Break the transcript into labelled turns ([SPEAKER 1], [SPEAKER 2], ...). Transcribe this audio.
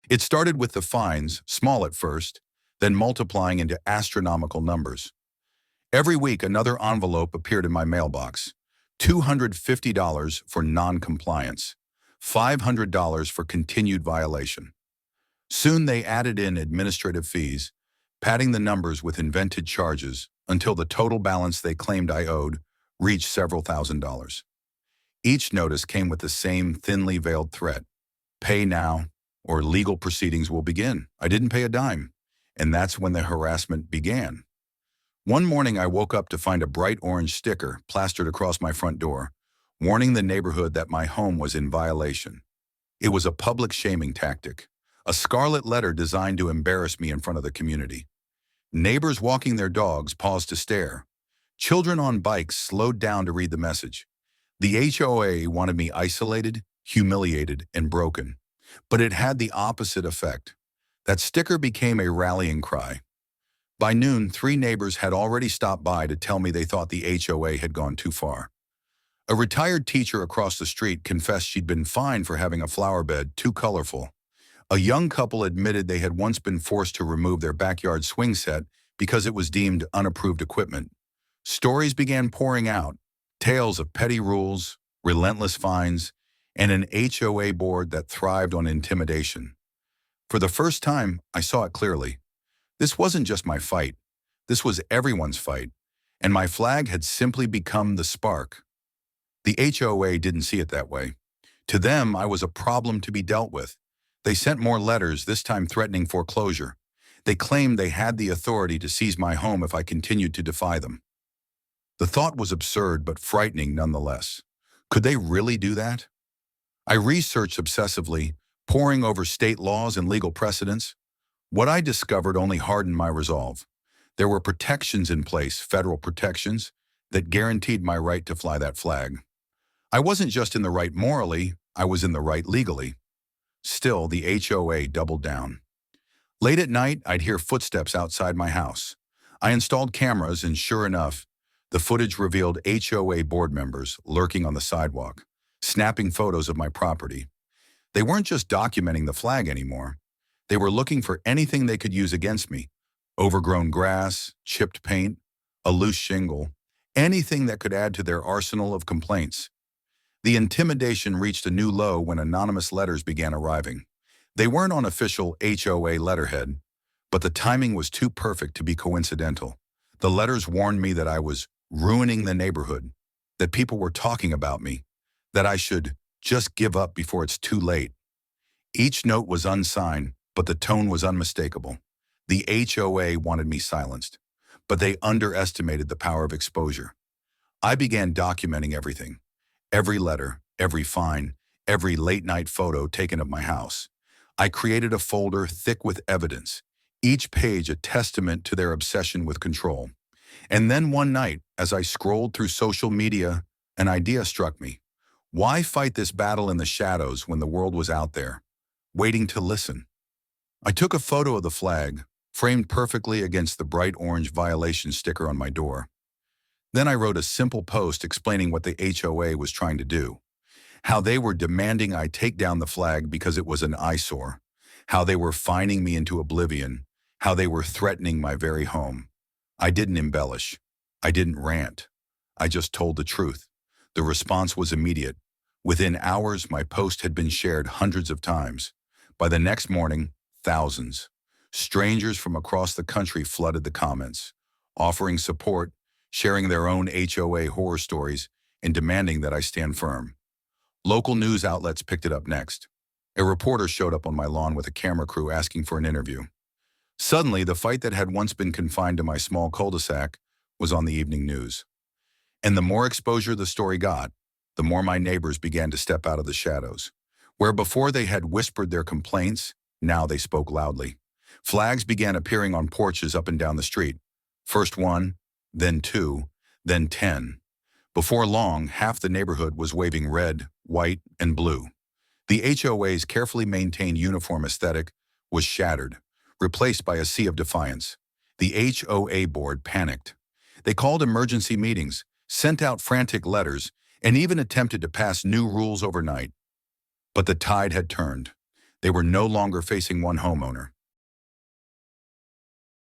[SPEAKER 1] It started with the fines, small at first, then multiplying into astronomical numbers. Every week, another envelope appeared in my mailbox. $250 for non-compliance, $500 for continued violation. Soon they added in administrative fees, padding the numbers with invented charges until the total balance they claimed I owed reached several $1,000s. Each notice came with the same thinly veiled threat: pay now, or legal proceedings will begin. I didn't pay a dime, and that's when the harassment began. One morning I woke up to find a bright orange sticker plastered across my front door, warning the neighborhood that my home was in violation. It was a public shaming tactic, a scarlet letter designed to embarrass me in front of the community. Neighbors walking their dogs paused to stare. Children on bikes slowed down to read the message. The HOA wanted me isolated, humiliated, and broken. But it had the opposite effect. That sticker became a rallying cry. By noon, 3 neighbors had already stopped by to tell me they thought the HOA had gone too far. A retired teacher across the street confessed she'd been fined for having a flower bed too colorful. A young couple admitted they had once been forced to remove their backyard swing set because it was deemed unapproved equipment. Stories began pouring out, tales of petty rules, relentless fines, and an HOA board that thrived on intimidation. For the first time, I saw it clearly. This wasn't just my fight. This was everyone's fight, and my flag had simply become the spark. The HOA didn't see it that way. To them, I was a problem to be dealt with. They sent more letters, this time threatening foreclosure. They claimed they had the authority to seize my home if I continued to defy them. The thought was absurd but frightening nonetheless. Could they really do that? I researched obsessively, poring over state laws and legal precedents. What I discovered only hardened my resolve. There were protections in place, federal protections, that guaranteed my right to fly that flag. I wasn't just in the right morally, I was in the right legally. Still, the HOA doubled down. Late at night, I'd hear footsteps outside my house. I installed cameras, and sure enough, the footage revealed HOA board members lurking on the sidewalk, snapping photos of my property. They weren't just documenting the flag anymore. They were looking for anything they could use against me: overgrown grass, chipped paint, a loose shingle, anything that could add to their arsenal of complaints. The intimidation reached a new low when anonymous letters began arriving. They weren't on official HOA letterhead, but the timing was too perfect to be coincidental. The letters warned me that I was ruining the neighborhood, that people were talking about me, that I should just give up before it's too late. Each note was unsigned, but the tone was unmistakable. The HOA wanted me silenced, but they underestimated the power of exposure. I began documenting everything: every letter, every fine, every late-night photo taken of my house. I created a folder thick with evidence, each page a testament to their obsession with control. And then one night, as I scrolled through social media, an idea struck me. Why fight this battle in the shadows when the world was out there, waiting to listen? I took a photo of the flag, framed perfectly against the bright orange violation sticker on my door. Then I wrote a simple post explaining what the HOA was trying to do, how they were demanding I take down the flag because it was an eyesore, how they were fining me into oblivion, how they were threatening my very home. I didn't embellish. I didn't rant. I just told the truth. The response was immediate. Within hours, my post had been shared hundreds of times. By the next morning, thousands. Strangers from across the country flooded the comments, offering support, sharing their own HOA horror stories, and demanding that I stand firm. Local news outlets picked it up next. A reporter showed up on my lawn with a camera crew asking for an interview. Suddenly, the fight that had once been confined to my small cul-de-sac was on the evening news. And the more exposure the story got, the more my neighbors began to step out of the shadows. Where before they had whispered their complaints, now they spoke loudly. Flags began appearing on porches up and down the street. First 1, then 2, then 10. Before long, half the neighborhood was waving red, white, and blue. The HOA's carefully maintained uniform aesthetic was shattered, replaced by a sea of defiance. The HOA board panicked. They called emergency meetings, sent out frantic letters, and even attempted to pass new rules overnight. But the tide had turned. They were no longer facing one homeowner.